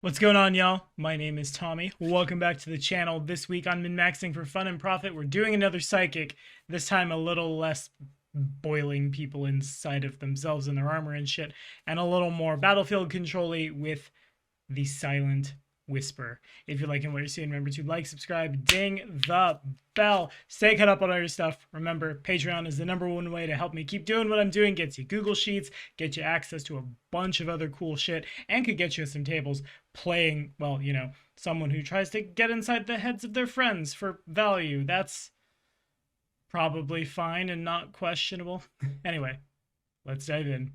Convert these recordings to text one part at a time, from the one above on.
What's going on, y'all? My name is Tommy. Welcome back to the channel. This week on Min-Maxing for Fun and Profit, we're doing another Psychic, this time a little less boiling people inside of themselves and their armor and shit, and a little more battlefield control-y with the Silent Whisper. If you're liking what you're seeing, remember to like, subscribe, ding the bell. Stay caught up on all your stuff. Remember, Patreon is the #1 way to help me keep doing what I'm doing. Gets you Google Sheets, get you access to a bunch of other cool shit, and could get you some tables playing, well, you know, someone who tries to get inside the heads of their friends for value. That's probably fine and not questionable. Anyway, let's dive in.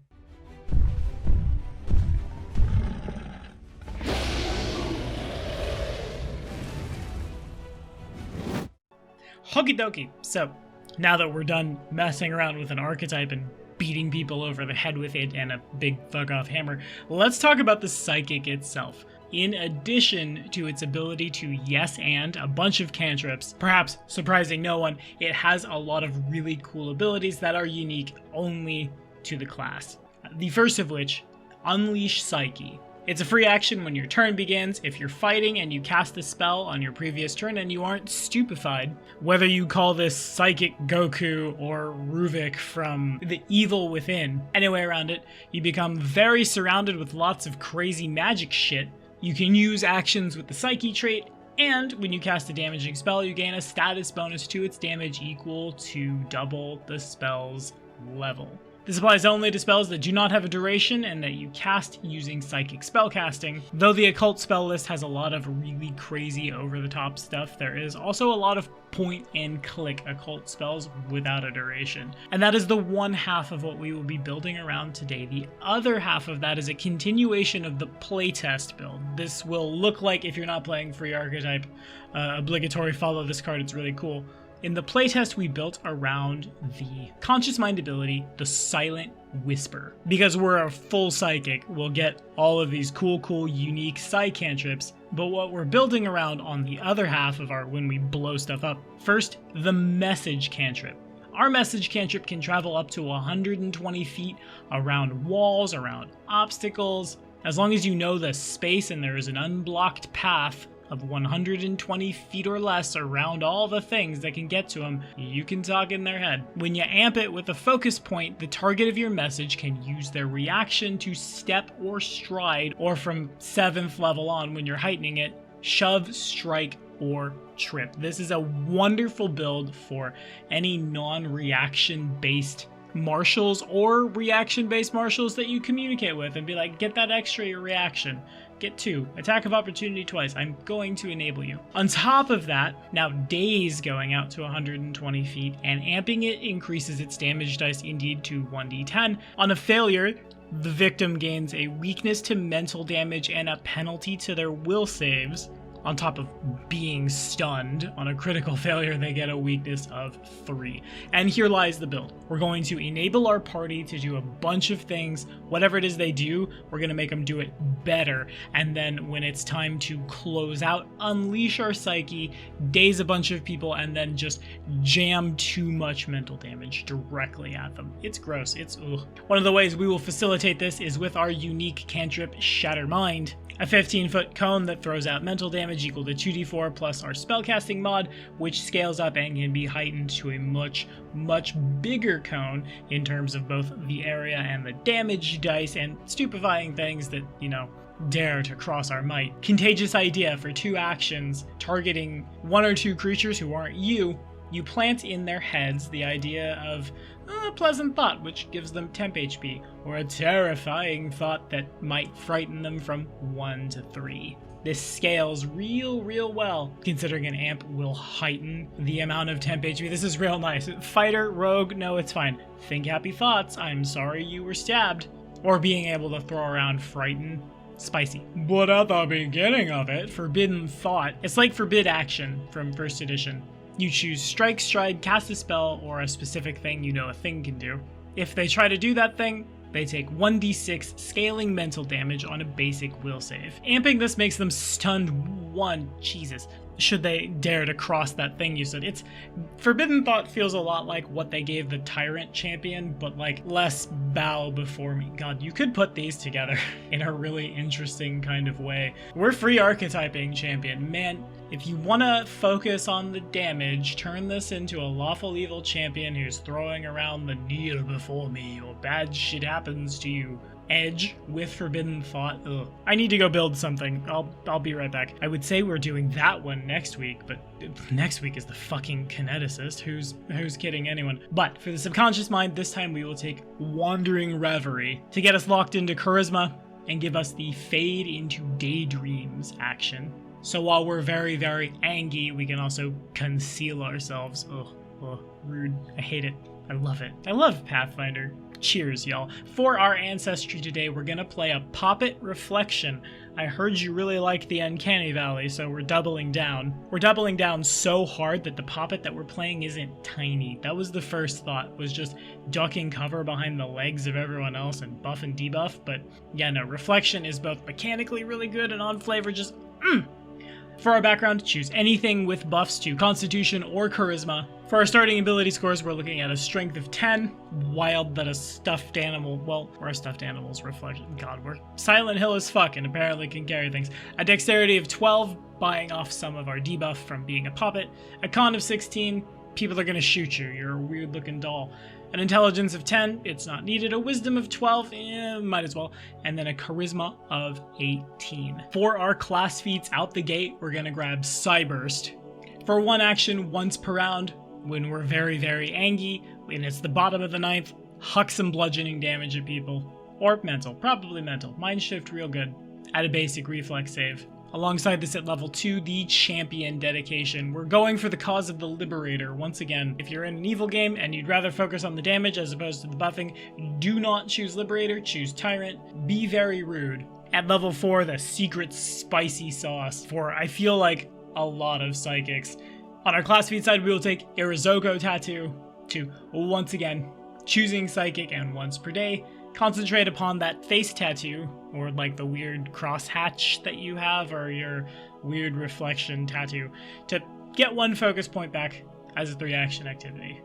Okie dokie. So, now that we're done messing around with an archetype and beating people over the head with it and a big fuck off hammer, let's talk about the Psychic itself. In addition to its ability to yes and a bunch of cantrips, perhaps surprising no one, it has a lot of really cool abilities that are unique only to the class. The first of which, Unleash Psyche. It's a free action when your turn begins. If you're fighting and you cast a spell on your previous turn and you aren't stupefied, whether you call this Psychic Goku or Ruvik from The Evil Within, anyway around it, you become very surrounded with lots of crazy magic shit. You can use actions with the Psyche trait, and when you cast a damaging spell, you gain a status bonus to its damage equal to double the spell's level. This applies only to spells that do not have a duration and that you cast using Psychic spellcasting. Though the occult spell list has a lot of really crazy over-the-top stuff, there is also a lot of point-and-click occult spells without a duration. And that is the one half of what we will be building around today. The other half of that is a continuation of the playtest build. This will look like, if you're not playing free archetype, obligatory follow this card, it's really cool. In the playtest, we built around the Conscious Mind ability, the Silent Whisper. Because we're a full Psychic, we'll get all of these cool, unique Psy cantrips, but what we're building around on the other half of our when we blow stuff up. First, the Message cantrip. Our Message cantrip can travel up to 120 feet around walls, around obstacles. As long as you know the space and there is an unblocked path of 120 feet or less around all the things that can get to them, you can talk in their head. When you amp it with a focus point, the target of your message can use their reaction to step or stride, or from 7th level on when you're heightening it, shove, strike, or trip. This is a wonderful build for any non-reaction based marshals or reaction-based marshals that you communicate with and be like, get that extra reaction. Get 2. Attack of opportunity twice. I'm going to enable you. On top of that, now Daze going out to 120 feet, and amping it increases its damage dice indeed to 1d10. On a failure, the victim gains a weakness to mental damage and a penalty to their will saves. On top of being stunned, on a critical failure, they get a weakness of 3. And here lies the build. We're going to enable our party to do a bunch of things. Whatever it is they do, we're going to make them do it better. And then when it's time to close out, unleash our Psyche, daze a bunch of people, and then just jam too much mental damage directly at them. It's gross. It's ugh. One of the ways we will facilitate this is with our unique cantrip, Shatter Mind. A 15-foot cone that throws out mental damage equal to 2d4 plus our spellcasting mod, which scales up and can be heightened to a much bigger cone in terms of both the area and the damage dice and stupefying things that, you know, dare to cross our might. Contagious Idea for 2 actions, targeting 1 or 2 creatures who aren't you. You plant in their heads the idea of a pleasant thought, which gives them temp HP, or a terrifying thought that might frighten them from 1 to 3. This scales real well, considering an amp will heighten the amount of temp HP. This is real nice. Fighter, rogue, no, it's fine. Think happy thoughts, I'm sorry you were stabbed. Or being able to throw around frighten, spicy. But at the beginning of it, Forbidden Thought, it's like Forbid Action from 1st edition. You choose Strike, Stride, cast a spell, or a specific thing you know a thing can do. If they try to do that thing, they take 1d6 scaling mental damage on a basic will save. Amping this makes them stunned should they dare to cross that thing you said. It's Forbidden Thought feels a lot like what they gave the Tyrant champion, but like less bow before me. God, you could put these together in a really interesting kind of way. We're free archetyping champion. Man, if you want to focus on the damage, turn this into a lawful evil champion who's throwing around the kneel before me or bad shit happens to you edge with Forbidden Thought. Ugh. I need to go build something. I'll be right back. I would say we're doing that one next week, but next week is the fucking Kineticist. Who's kidding anyone? But for the subconscious mind, this time we will take Wandering Reverie to get us locked into Charisma and give us the Fade into Daydreams action. So while we're very, very angry, we can also conceal ourselves. Ugh, rude. I hate it. I love it. I love Pathfinder. Cheers, y'all. For our ancestry today, we're gonna play a Poppet Reflection. I heard you really like the Uncanny Valley, so we're doubling down. We're doubling down so hard that the Poppet that we're playing isn't tiny. That was the first thought, was just ducking cover behind the legs of everyone else and buff and debuff, but yeah, no, Reflection is both mechanically really good and on flavor just For our background, choose anything with buffs to Constitution or Charisma. For our starting ability scores, we're looking at a strength of 10, wild that a stuffed animal, well, we're a stuffed animal's reflection. God, we're Silent Hill as fuck and apparently can carry things. A dexterity of 12, buying off some of our debuff from being a puppet. A con of 16, people are gonna shoot you, you're a weird looking doll. An intelligence of 10, it's not needed. A wisdom of 12, might as well. And then a charisma of 18. For our class feats out the gate, we're gonna grab Psyburst. For one action, once per round, when we're very, very angry, and it's the bottom of the 9th, huck some bludgeoning damage at people. Or mental, probably mental. Mind shift real good. Add a basic reflex save. Alongside this at level 2, the Champion Dedication. We're going for the cause of the Liberator. Once again, if you're in an evil game and you'd rather focus on the damage as opposed to the buffing, do not choose Liberator, choose Tyrant. Be very rude. At level 4, the Secret Spicy Sauce for, I feel like, a lot of psychics. On our class feat side, we will take Irizoko Tattoo to, once again, choosing Psychic and once per day. Concentrate upon that face tattoo, or like the weird crosshatch that you have, or your weird reflection tattoo, to get one focus point back as a 3-action activity.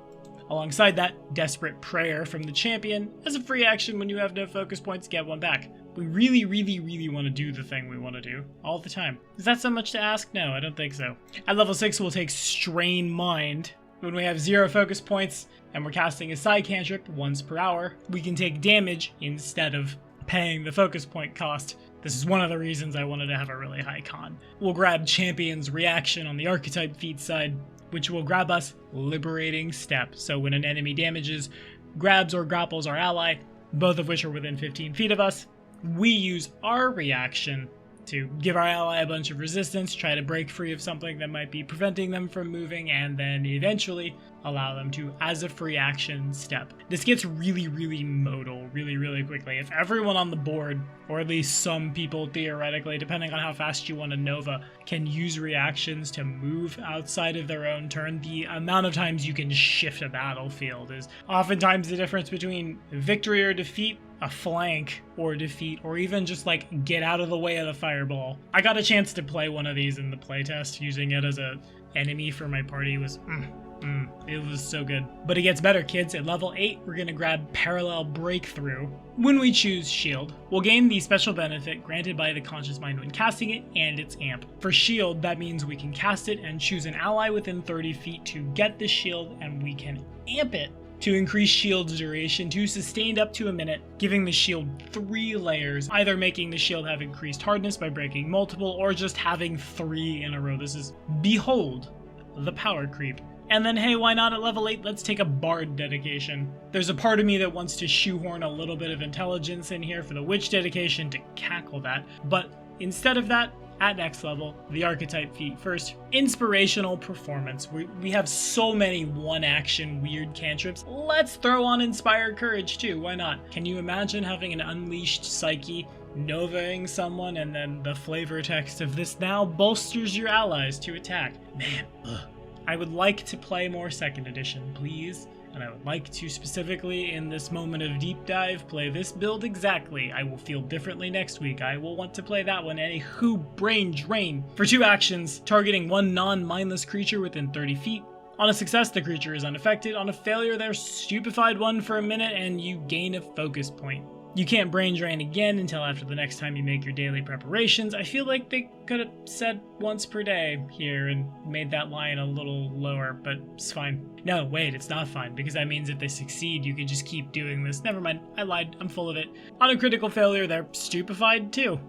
Alongside that, Desperate Prayer from the Champion. As a free action, when you have no focus points, get one back. We really, really, really want to do the thing we want to do all the time. Is that so much to ask? No, I don't think so. At level 6, we'll take Strain Mind. When we have 0 focus points, and we're casting a side cantrip once per hour, we can take damage instead of paying the focus point cost. This is one of the reasons I wanted to have a really high con. We'll grab Champion's Reaction on the archetype feat side, which will grab us Liberating Step. So when an enemy damages, grabs, or grapples our ally, both of which are within 15 feet of us, we use our reaction to give our ally a bunch of resistance, try to break free of something that might be preventing them from moving, and then eventually allow them to, as a free action, step. This gets really, really modal really, really quickly. If everyone on the board, or at least some people theoretically, depending on how fast you want to Nova, can use reactions to move outside of their own turn, the amount of times you can shift a battlefield is oftentimes the difference between victory or defeat, a flank or defeat, or even just like get out of the way of the fireball. I got a chance to play one of these in the playtest, using it as a enemy for my party. It was so good. But it gets better, kids. At level 8, we're gonna grab Parallel Breakthrough. When we choose Shield, we'll gain the special benefit granted by the Conscious Mind when casting it, and its amp. For Shield, that means we can cast it and choose an ally within 30 feet to get the shield, and we can amp it to increase shield's duration to sustained up to a minute, giving the shield 3 layers, either making the shield have increased hardness by breaking multiple, or just having 3 in a row. This is, behold, the power creep. And then, hey, why not at level 8, let's take a Bard Dedication. There's a part of me that wants to shoehorn a little bit of intelligence in here for the Witch Dedication to cackle that, but instead of that, at next level, the archetype feat first. Inspirational Performance. We have so many one-action weird cantrips. Let's throw on Inspired Courage too, why not? Can you imagine having an Unleashed Psyche Novaing someone, and then the flavor text of this now bolsters your allies to attack? Man, ugh. I would like to play more 2nd edition, please. and I would like to specifically in this moment of deep dive play this build exactly. I will feel differently next week. I will want to play that one. Anywho, Brain Drain. For 2 actions, targeting 1 non-mindless creature within 30 feet. On a success, the creature is unaffected. On a failure, they're stupefied 1 for a minute and you gain a focus point. You can't Brain Drain again until after the next time you make your daily preparations. I feel like they could have said once per day here and made that line a little lower, but it's fine. No, wait, it's not fine, because that means if they succeed, you can just keep doing this. Never mind, I lied, I'm full of it. On a critical failure, they're stupefied too,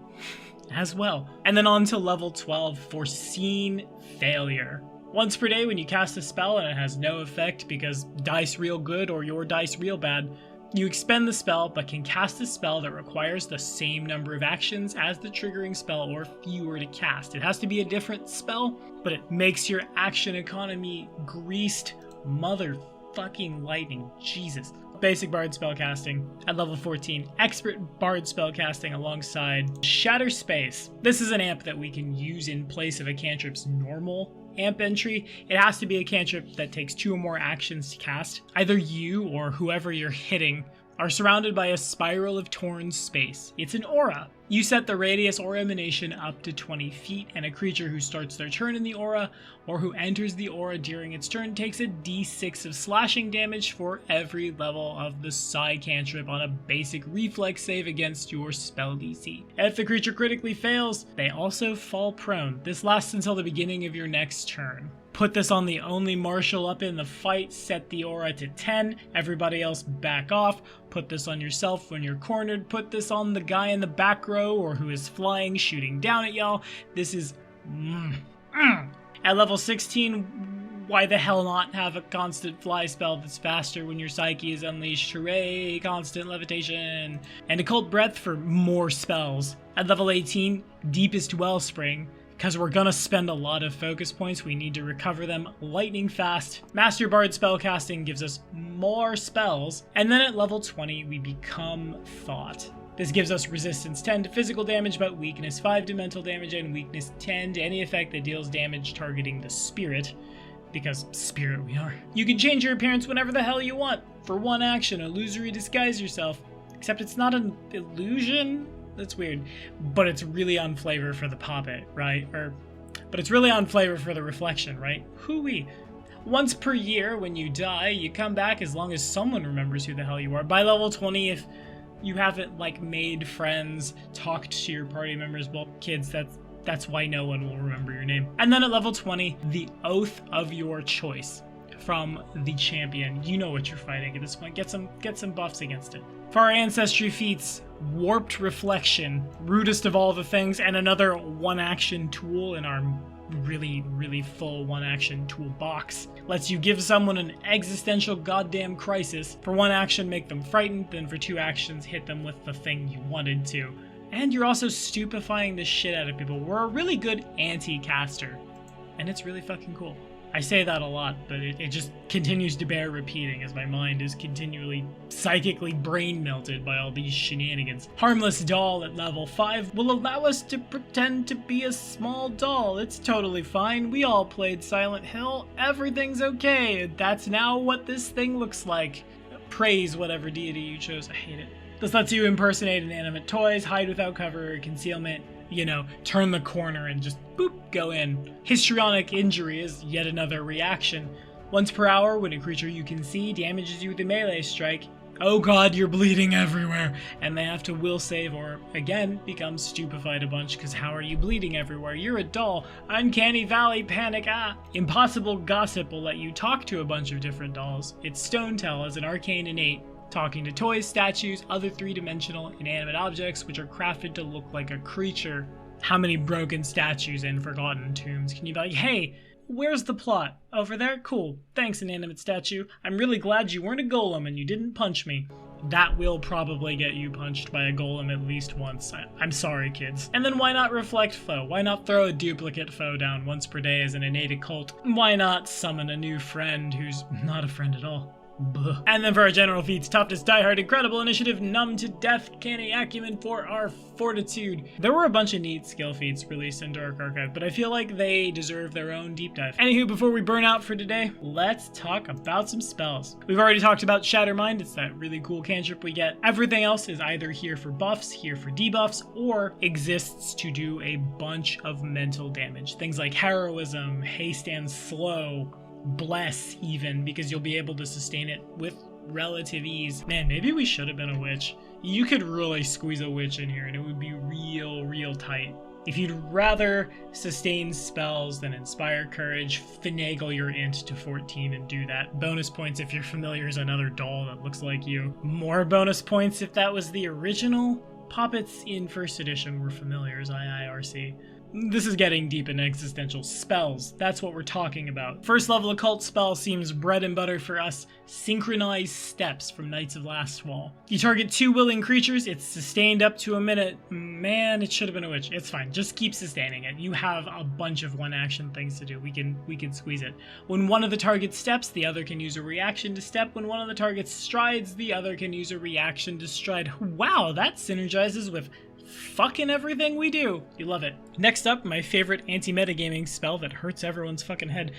as well. And then on to level 12, Foreseen Failure. Once per day when you cast a spell and it has no effect because dice real good or your dice real bad, you expend the spell, but can cast a spell that requires the same number of actions as the triggering spell or fewer to cast. It has to be a different spell, but it makes your action economy greased motherfucking lightning. Jesus. Basic Bard spellcasting at level 14. Expert Bard spellcasting alongside Shatter Space. This is an amp that we can use in place of a cantrip's normal amp entry. It has to be a cantrip that takes 2 or more actions to cast. Either you or whoever you're hitting are surrounded by a spiral of torn space. It's an aura. You set the radius or emanation up to 20 feet, and a creature who starts their turn in the aura or who enters the aura during its turn takes a d6 of slashing damage for every level of the psi cantrip on a basic reflex save against your spell DC. If the creature critically fails, they also fall prone. This lasts until the beginning of your next turn. Put this on the only martial up in the fight, set the aura to 10, everybody else back off. Put this on yourself when you're cornered, put this on the guy in the back row or who is flying, shooting down at y'all. This is At level 16, why the hell not have a constant fly spell that's faster when your psyche is unleashed? Hooray, constant levitation. And Occult Breath for more spells. At level 18, Deepest Wellspring. Because we're gonna spend a lot of focus points, we need to recover them lightning fast. Master Bard spellcasting gives us more spells. And then at level 20, we become Thought. This gives us resistance 10 to physical damage, but weakness 5 to mental damage, and weakness 10 to any effect that deals damage targeting the spirit. Because spirit we are. You can change your appearance whenever the hell you want. For 1 action, illusory disguise yourself. Except it's not an illusion? That's weird. But it's really on flavor for the poppet, right? But it's really on flavor for the reflection, right? Hooey. Once per year, when you die, you come back as long as someone remembers who the hell you are. By level 20, if you haven't, made friends, talked to your party members, well, kids, that's why no one will remember your name. And then at level 20, the Oath of your choice from the champion. You know what you're fighting at this point. Get some buffs against it. For our ancestry feats, Warped Reflection, rudest of all the things, and another 1-action tool in our really, really full 1-action toolbox. Lets you give someone an existential goddamn crisis. For 1 action, make them frightened, then for 2 actions, hit them with the thing you wanted to. And you're also stupefying the shit out of people. We're a really good anti-caster, and it's really fucking cool. I say that a lot, but it just continues to bear repeating as my mind is continually psychically brain melted by all these shenanigans. Harmless Doll at level 5 will allow us to pretend to be a small doll. It's totally fine. We all played Silent Hill. Everything's okay. That's now what this thing looks like. Praise whatever deity you chose. I hate it. This lets you impersonate inanimate toys, hide without cover or concealment, turn the corner and just boop, go in. Histrionic Injury is yet another reaction. Once per hour, when a creature you can see damages you with a melee strike, oh god, you're bleeding everywhere, and they have to will save or, again, become stupefied a bunch, because how are you bleeding everywhere? You're a doll. Uncanny Valley Panic, Impossible Gossip will let you talk to a bunch of different dolls. It's Stonetell as an arcane innate, talking to toys, statues, other 3-dimensional inanimate objects which are crafted to look like a creature. How many broken statues in Forgotten Tombs can you be like, hey, where's the plot? Over there? Cool. Thanks, inanimate statue. I'm really glad you weren't a golem and you didn't punch me. That will probably get you punched by a golem at least once. I'm sorry, kids. And then why not reflect foe? Why not throw a duplicate foe down once per day as an innate occult? Why not summon a new friend who's not a friend at all? Buh. And then for our general feats, Toughness, Die Hard, Incredible Initiative, Numb to Death, Canny Acumen for our Fortitude. There were a bunch of neat skill feats released in Dark Archive, but I feel like they deserve their own deep dive. Anywho, before we burn out for today, let's talk about some spells. We've already talked about Shatter Mind. It's that really cool cantrip we get. Everything else is either here for buffs, here for debuffs, or exists to do a bunch of mental damage. Things like Heroism, Haste and Slow, Bless even, because you'll be able to sustain it with relative ease. Man, maybe we should have been a witch. You could really squeeze a witch in here and it would be real tight. If you'd rather sustain spells than inspire courage, finagle your int to 14 and do that. Bonus points if your familiar is another doll that looks like you. More bonus points if that was the original. Poppets in first edition were familiars, IIRC. This is getting deep in existential spells. That's what we're talking about. First level occult spell seems bread and butter for us. Synchronized Steps from Knights of Lastfall. You target 2 willing creatures, it's sustained up to a minute. Man, it should have been a witch. It's fine, just keep sustaining it. You have a bunch of one action things to do. We can squeeze it. When one of the targets steps, the other can use a reaction to step. When one of the targets strides, the other can use a reaction to stride. Wow, that synergizes with fucking everything we do. You love it. Next up, my favorite anti-metagaming spell that hurts everyone's fucking head.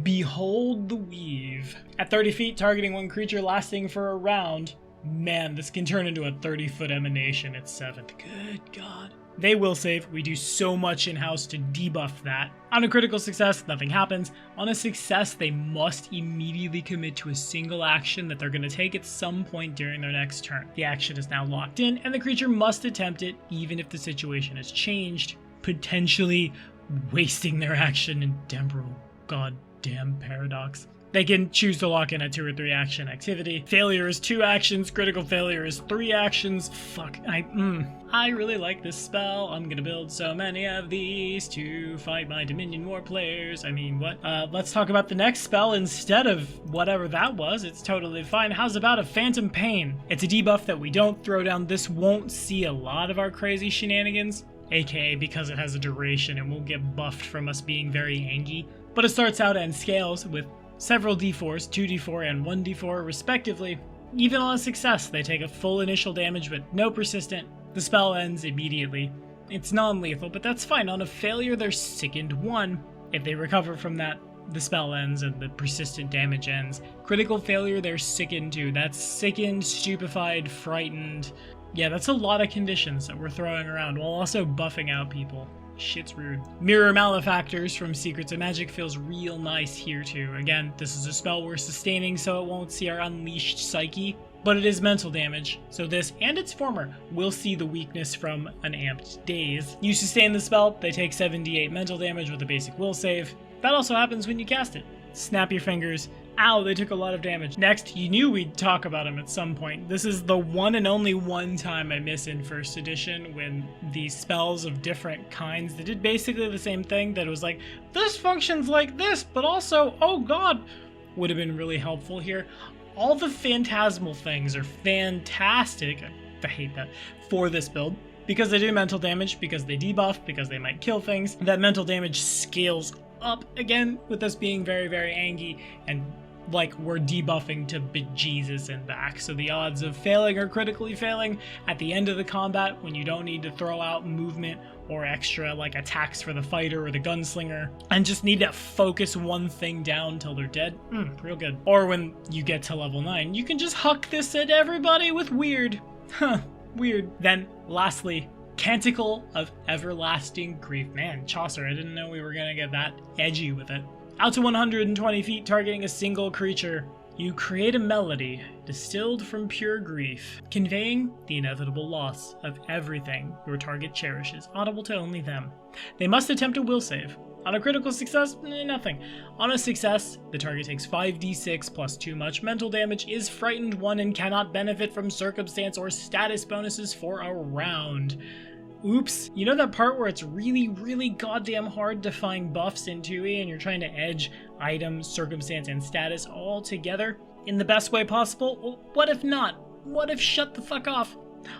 Behold the Weave. At 30 feet, targeting one creature lasting for a round. Man, this can turn into a 30-foot emanation at 7th. Good God. They will save. We do so much in-house to debuff that. On a critical success, nothing happens. On a success, they must immediately commit to a single action that they're going to take at some point during their next turn. The action is now locked in, and the creature must attempt it even if the situation has changed, potentially wasting their action in temporal goddamn paradox. They can choose to lock in a 2 or 3 action activity. Failure is 2 actions, critical failure is 3 actions. Fuck, I really like this spell. I'm gonna build so many of these to fight my Dominion War players. I mean, what? Let's talk about the next spell instead of whatever that was. It's totally fine. How's about a Phantom Pain? It's a debuff that we don't throw down. This won't see a lot of our crazy shenanigans, aka because it has a duration and won't get buffed from us being very angy. But it starts out and scales with several d4s, 2d4 and 1d4 respectively. Even on a success, they take a full initial damage but no persistent. The spell ends immediately. It's non-lethal, but that's fine. On a failure, they're sickened 1. If they recover from that, the spell ends and the persistent damage ends. Critical failure, they're sickened 2. That's sickened, stupefied, frightened. Yeah, that's a lot of conditions that we're throwing around while also buffing out people. Shit's rude. Mirror Malefactors from Secrets of Magic feels real nice here too. Again, this is a spell we're sustaining so it won't see our unleashed psyche, but it is mental damage, so this and its former will see the weakness from an amped daze. You sustain the spell, they take 7d8 mental damage with a basic will save. That also happens when you cast it. Snap your fingers. Ow, they took a lot of damage. Next, you knew we'd talk about them at some point. This is the one and only one time I miss in first edition when the spells of different kinds that did basically the same thing, that it was like, this functions like this, but also, oh god, would have been really helpful here. All the phantasmal things are fantastic, I hate that, for this build. Because they do mental damage, because they debuff, because they might kill things. That mental damage scales up again with us being very, very angry and like we're debuffing to bejesus and back. So the odds of failing or critically failing at the end of the combat when you don't need to throw out movement or extra like attacks for the fighter or the gunslinger and just need to focus one thing down till they're dead, real good. Or when you get to level 9, you can just huck this at everybody with weird. Weird. Then lastly, Canticle of Everlasting Grief. Man, Chaucer, I didn't know we were gonna get that edgy with it. Out to 120 feet, targeting a single creature, you create a melody distilled from pure grief, conveying the inevitable loss of everything your target cherishes, audible to only them. They must attempt a will save. On a critical success, nothing. On a success, the target takes 5d6 plus too much mental damage, is frightened 1, and cannot benefit from circumstance or status bonuses for a round. Oops. You know that part where it's really, really goddamn hard to find buffs in 2e and you're trying to edge items, circumstance, and status all together in the best way possible? Well, what if not? What if shut the fuck off?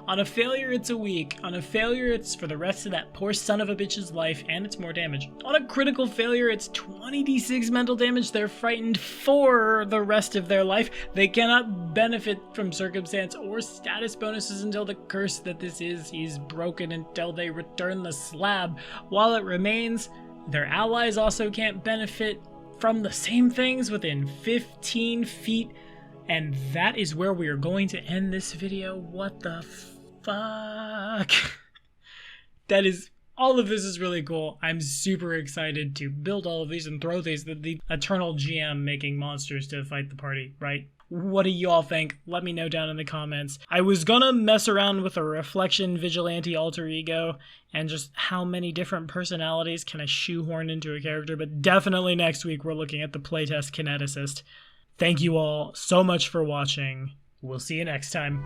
On a failure, it's a week. On a failure, it's for the rest of that poor son of a bitch's life, and it's more damage. On a critical failure, it's 20d6 mental damage. They're frightened for the rest of their life. They cannot benefit from circumstance or status bonuses until the curse that this is broken, until they return the slab. While it remains, their allies also can't benefit from the same things within 15 feet. And that is where we are going to end this video. What the fuck? All of this is really cool. I'm super excited to build all of these and throw these. The eternal GM making monsters to fight the party, right? What do you all think? Let me know down in the comments. I was gonna mess around with a reflection vigilante alter ego and just how many different personalities can I shoehorn into a character, but definitely next week we're looking at the playtest kineticist. Thank you all so much for watching. We'll see you next time.